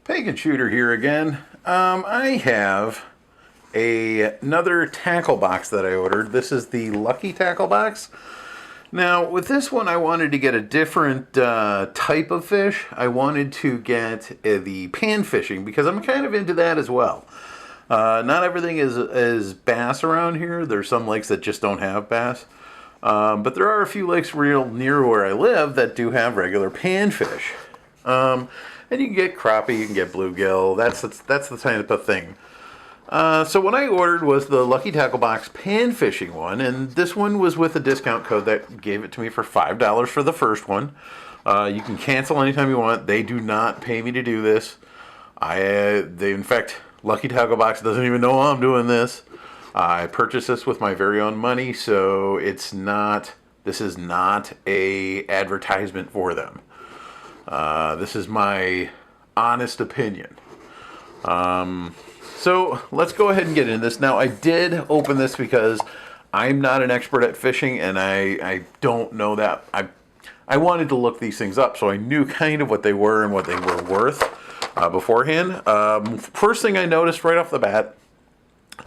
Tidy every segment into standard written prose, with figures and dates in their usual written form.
Pagan Shooter here again. I have another tackle box that I ordered. This is the Lucky Tackle Box. Now, with this one, I wanted to get a different type of fish. I wanted to get the pan fishing because I'm kind of into that as well. Not everything is bass around here. There's some lakes that just don't have bass. But there are a few lakes real near where I live that do have regular panfish. And you can get crappie, you can get bluegill. That's the type of thing. So what I ordered was the Lucky Tackle Box pan fishing one, and this one was with a discount code that gave it to me for $5 for the first one. You can cancel anytime you want. They do not pay me to do this. In fact, Lucky Tackle Box doesn't even know I'm doing this. I purchased this with my very own money, so this is not a advertisement for them. This is my honest opinion. So let's go ahead and get into this. Now, I did open this because I'm not an expert at fishing, and I don't know that. I wanted to look these things up, so I knew kind of what they were and what they were worth beforehand. First thing I noticed right off the bat,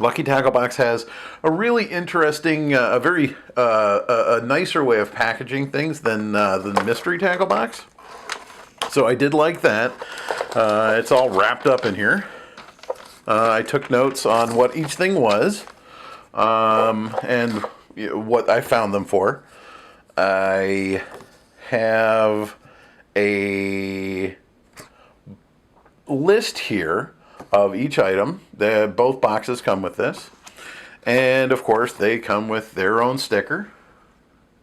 Lucky Tackle Box has a really interesting, a nicer way of packaging things than the Mystery Tackle Box. So I did like that. It's all wrapped up in here. I took notes on what each thing was and what I found them for. I have a list here of each item. Both boxes come with this. And, of course, they come with their own sticker.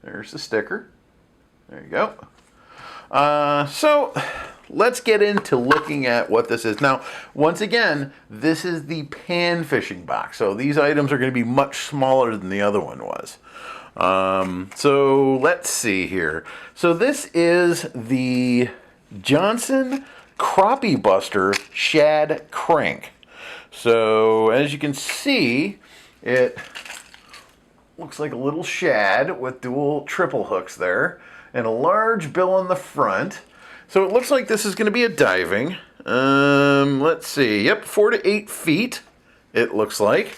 There's the sticker. There you go. So let's get into looking at what this is. Now, once again, this is the pan fishing box. So these items are going to be much smaller than the other one was. So let's see here. So this is the Johnson Crappie Buster Shad Crank. So as you can see, it looks like a little shad with dual triple hooks there and a large bill on the front. So it looks like this is going to be a diving. Let's see. Yep, 4 to 8 feet, it looks like.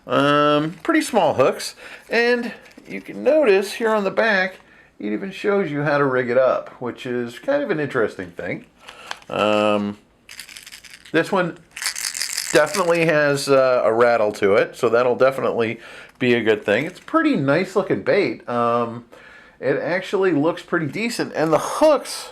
Pretty small hooks. And you can notice here on the back, it even shows you how to rig it up, which is kind of an interesting thing. This one definitely has a rattle to it, so that'll definitely be a good thing. It's pretty nice looking bait. It actually looks pretty decent, and the hooks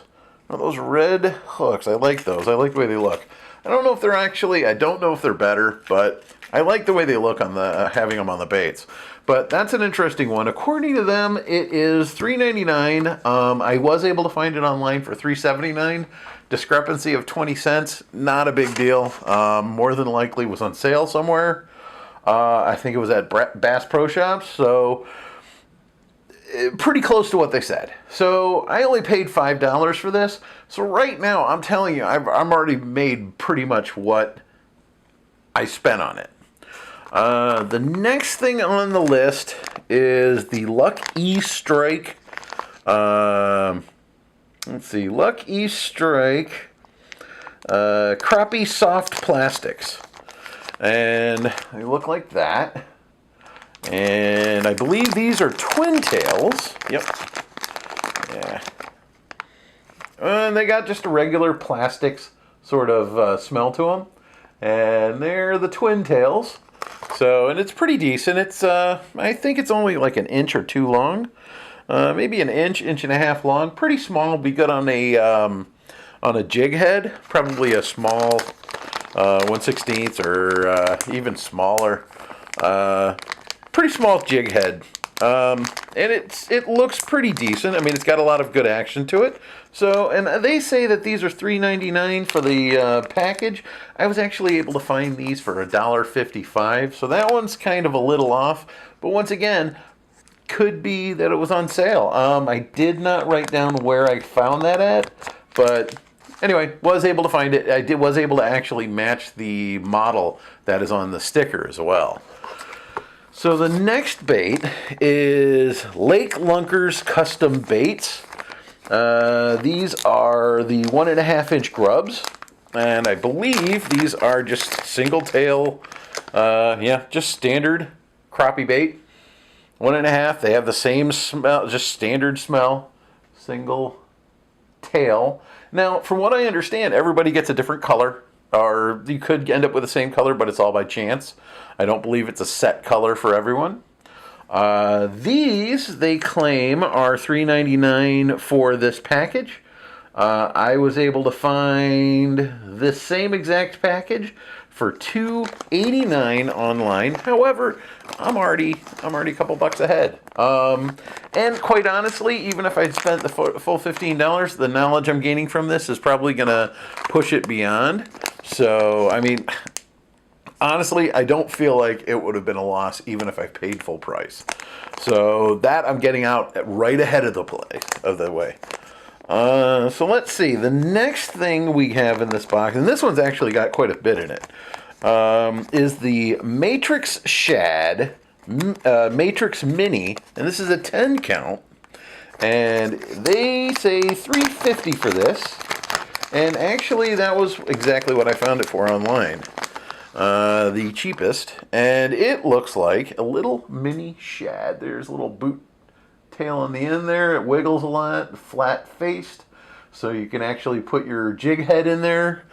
are those red hooks. I like those. I like the way they look. I don't know if they're better, but I like the way they look on the having them on the baits. But that's an interesting one. According to them, it is $3.99. I was able to find it online for $3.79. Discrepancy of 20 cents. Not a big deal. More than likely was on sale somewhere. I think it was at Bass Pro Shops. So pretty close to what they said. So I only paid $5 for this. So right now, I'm telling you, I'm already made pretty much what I spent on it. The next thing on the list is the Luck E-Strike. Let's see, Luck E-Strike Crappie Soft Plastics. And they look like that. And I believe these are twin tails. Yep. Yeah. And they got just a regular plastics sort of smell to them. And they're the twin tails. So, and it's pretty decent. It's, I think it's only like an inch or two long. Maybe an inch and a half long. Pretty small. Be good on a jig head. Probably a small 1/16 or even smaller. Pretty small jig head. And it looks pretty decent. I mean, it's got a lot of good action to it. So, and they say that these are $3.99 for the package. I was actually able to find these for $1.55. So that one's kind of a little off. But once again, could be that it was on sale. I did not write down where I found that at. But anyway, was able to find it. Was able to actually match the model that is on the sticker as well. So the next bait is Lake Lunkers Custom Baits. These are the 1.5 inch grubs. And I believe these are just single tail, yeah, just standard crappie bait. 1.5. They have the same smell, just standard smell. Single tail. Now, from what I understand, everybody gets a different color. Or you could end up with the same color, but it's all by chance. I don't believe it's a set color for everyone. These, they claim, are $3.99 for this package. I was able to find this same exact package for $2.89 online. However, I'm already a couple bucks ahead. And quite honestly, even if I'd spent the full $15, the knowledge I'm gaining from this is probably gonna push it beyond. So, I mean, honestly, I don't feel like it would have been a loss even if I paid full price. So that I'm getting out right ahead of the way. So let's see. The next thing we have in this box, and this one's actually got quite a bit in it, is the Matrix Shad Matrix Mini, and this is a 10 count, and they say $3.50 for this, and actually that was exactly what I found it for online, the cheapest, and it looks like a little mini shad. There's a little boot tail on the end there. It wiggles a lot, flat faced, so you can actually put your jig head in there,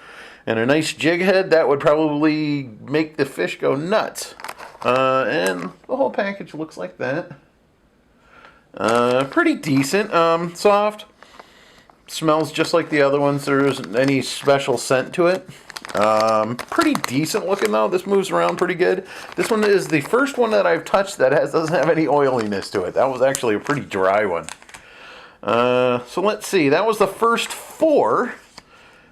and a nice jig head that would probably make the fish go nuts. And the whole package looks like that. Pretty decent, soft, smells just like the other ones. There isn't any special scent to it. Pretty decent looking though. This moves around pretty good. This one is the first one that I've touched that doesn't have any oiliness to it. That was actually a pretty dry one. So let's see. That was the first 4.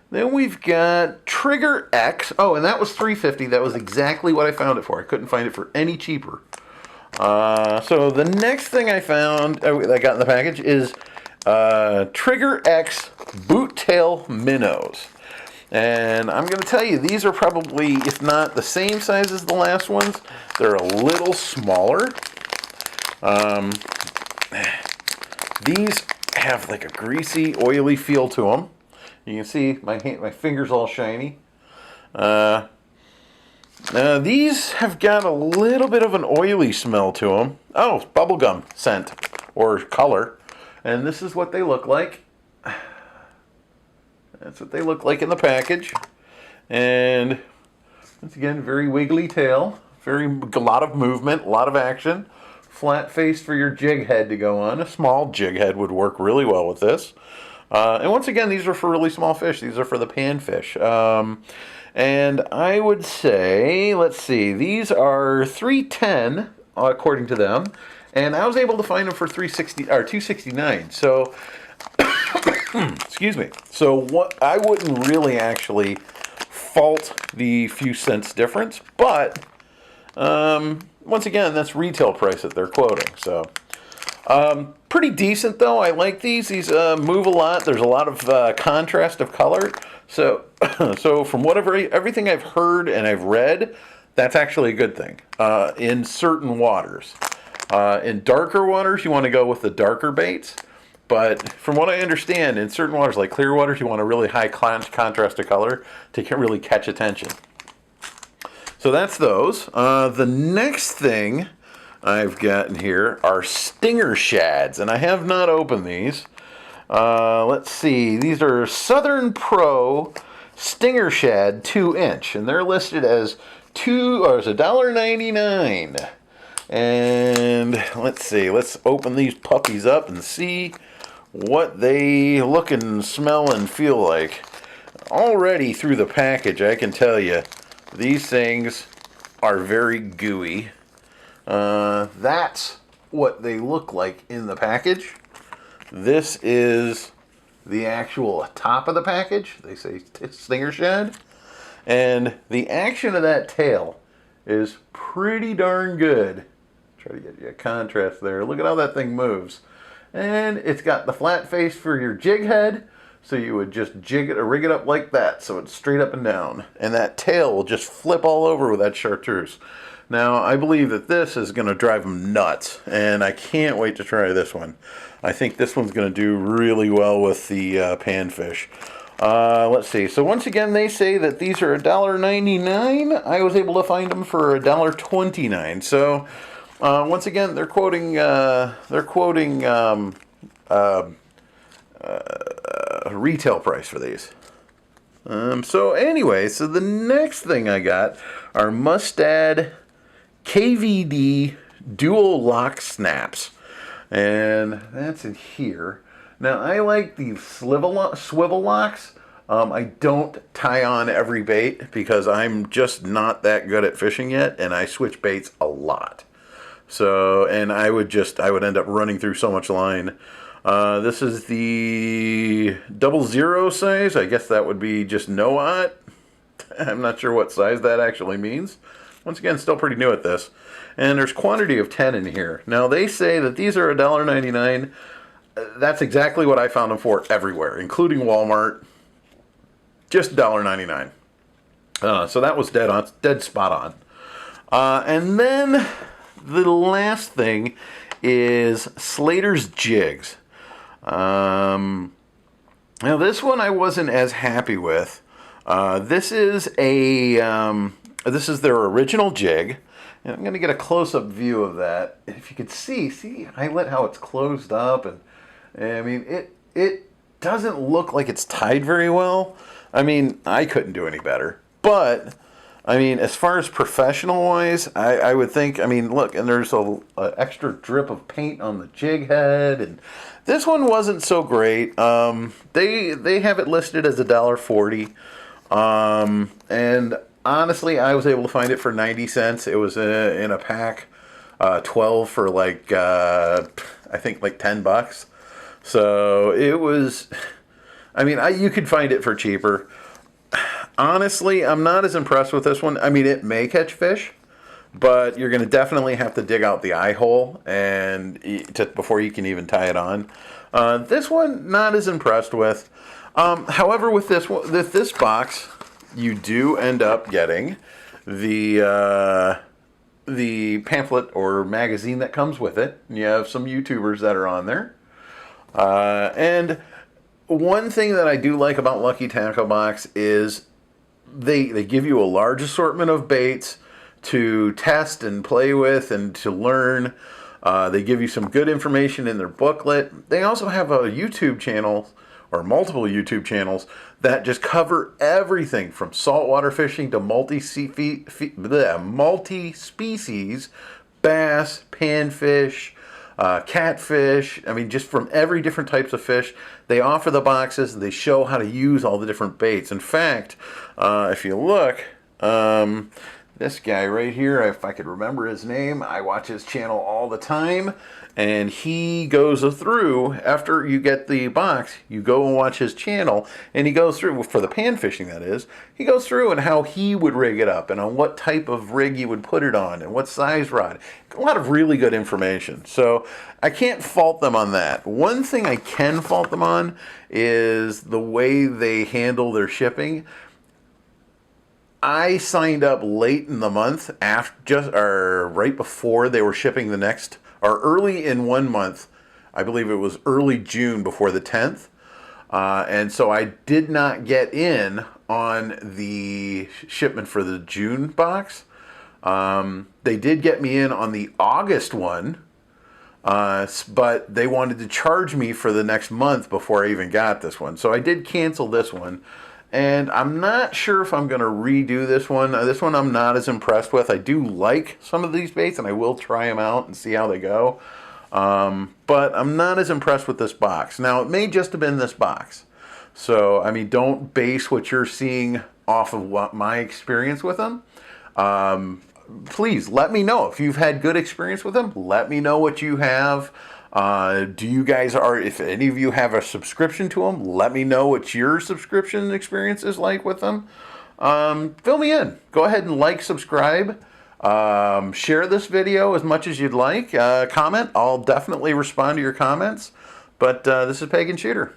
Then we've got Trigger X. Oh, and that was $3.50. That was exactly what I found it for. I couldn't find it for any cheaper. So the next thing I found that I got in the package is Trigger X Boot Tail Minnows. And I'm going to tell you, these are probably, if not the same size as the last ones, they're a little smaller. These have like a greasy, oily feel to them. You can see my finger's all shiny. These have got a little bit of an oily smell to them. Oh, bubblegum scent or color. And this is what they look like. That's what they look like in the package. And once again, very wiggly tail. A lot of movement, a lot of action. Flat face for your jig head to go on. A small jig head would work really well with this. And once again, these are for really small fish. These are for the panfish. And I would say, let's see, these are $3.10 according to them, and I was able to find them for $2.69. So, excuse me. So what I wouldn't really actually fault the few cents difference, but once again, that's retail price that they're quoting. So. Pretty decent though. I like these. These move a lot. There's a lot of contrast of color. So, so from everything I've heard and I've read, that's actually a good thing in certain waters. In darker waters, you want to go with the darker baits. But from what I understand, in certain waters like clear waters, you want a really high contrast of color to really catch attention. So that's those. The next thing I've gotten here are stinger shads, and I have not opened these. Let's see, these are Southern Pro Stinger Shad 2-inch, and they're listed as $1.99. And let's see, let's open these puppies up and see what they look and smell and feel like. Already through the package, I can tell you, these things are very gooey. That's what they look like in the package. This is the actual top of the package. They say Stinger Shad. And the action of that tail is pretty darn good. Try to get you a contrast there. Look at how that thing moves. And it's got the flat face for your jig head. So you would just jig it or rig it up like that. So it's straight up and down. And that tail will just flip all over with that chartreuse. Now, I believe that this is going to drive them nuts, and I can't wait to try this one. I think this one's going to do really well with the panfish. Let's see. So once again, they say that these are $1.99. I was able to find them for $1.29. So once again, they're quoting retail price for these. So anyway, so the next thing I got are Mustad KVD dual lock snaps, and that's in here. Now I like the swivel locks. I don't tie on every bait because I'm just not that good at fishing yet, and I switch baits a lot. So, and I would end up running through so much line. This is the 00 size. I guess that would be just no-aught. I'm not sure what size that actually means. Once again, still pretty new at this. And there's quantity of 10 in here. Now, they say that these are $1.99. That's exactly what I found them for everywhere, including Walmart. Just $1.99. So that was dead spot on. And then the last thing is Slater's Jigs. Now this one I wasn't as happy with. This is their original jig, and I'm going to get a close-up view of that. If you could see highlight how it's closed up, and I mean it doesn't look like it's tied very well. I mean, I couldn't do any better, but I mean, as far as professional-wise, I would think, I mean, look, and there's a extra drip of paint on the jig head, and this one wasn't so great. They have it listed as $1.40, and honestly, I was able to find it for 90 cents. It was in a pack, 12 for like, I think like $10. So it was, I mean, you could find it for cheaper. Honestly, I'm not as impressed with this one. I mean, it may catch fish, but you're going to definitely have to dig out the eye hole and before you can even tie it on. This one, not as impressed with. However, with this box, you do end up getting the pamphlet or magazine that comes with it. You have some YouTubers that are on there. And one thing that I do like about Lucky Tackle Box is they give you a large assortment of baits to test and play with and to learn. They give you some good information in their booklet. They also have a YouTube channel or multiple YouTube channels that just cover everything from saltwater fishing to multi-species, bass, panfish, catfish. I mean, just from every different types of fish. They offer the boxes. They show how to use all the different baits. In fact, if you look, this guy right here, if I could remember his name, I watch his channel all the time, and he goes through, after you get the box, you go and watch his channel, and he goes through, for the pan fishing that is, he goes through and how he would rig it up, and on what type of rig he would put it on, and what size rod. A lot of really good information. So I can't fault them on that. One thing I can fault them on is the way they handle their shipping. I signed up late in the month, right before they were shipping the next, or early in one month. I believe it was early June before the 10th. And so I did not get in on the shipment for the June box. They did get me in on the August one, but they wanted to charge me for the next month before I even got this one. So I did cancel this one. And I'm not sure if I'm going to redo this one. This one I'm not as impressed with. I do like some of these baits, and I will try them out and see how they go. But I'm not as impressed with this box. Now, it may just have been this box. So, I mean, don't base what you're seeing off of what my experience with them. Please, let me know. If you've had good experience with them, let me know what you have. If any of you have a subscription to them, let me know what your subscription experience is like with them. Fill me in. Go ahead and like, subscribe, share this video as much as you'd like. Comment. I'll definitely respond to your comments. But this is Pagan Shooter.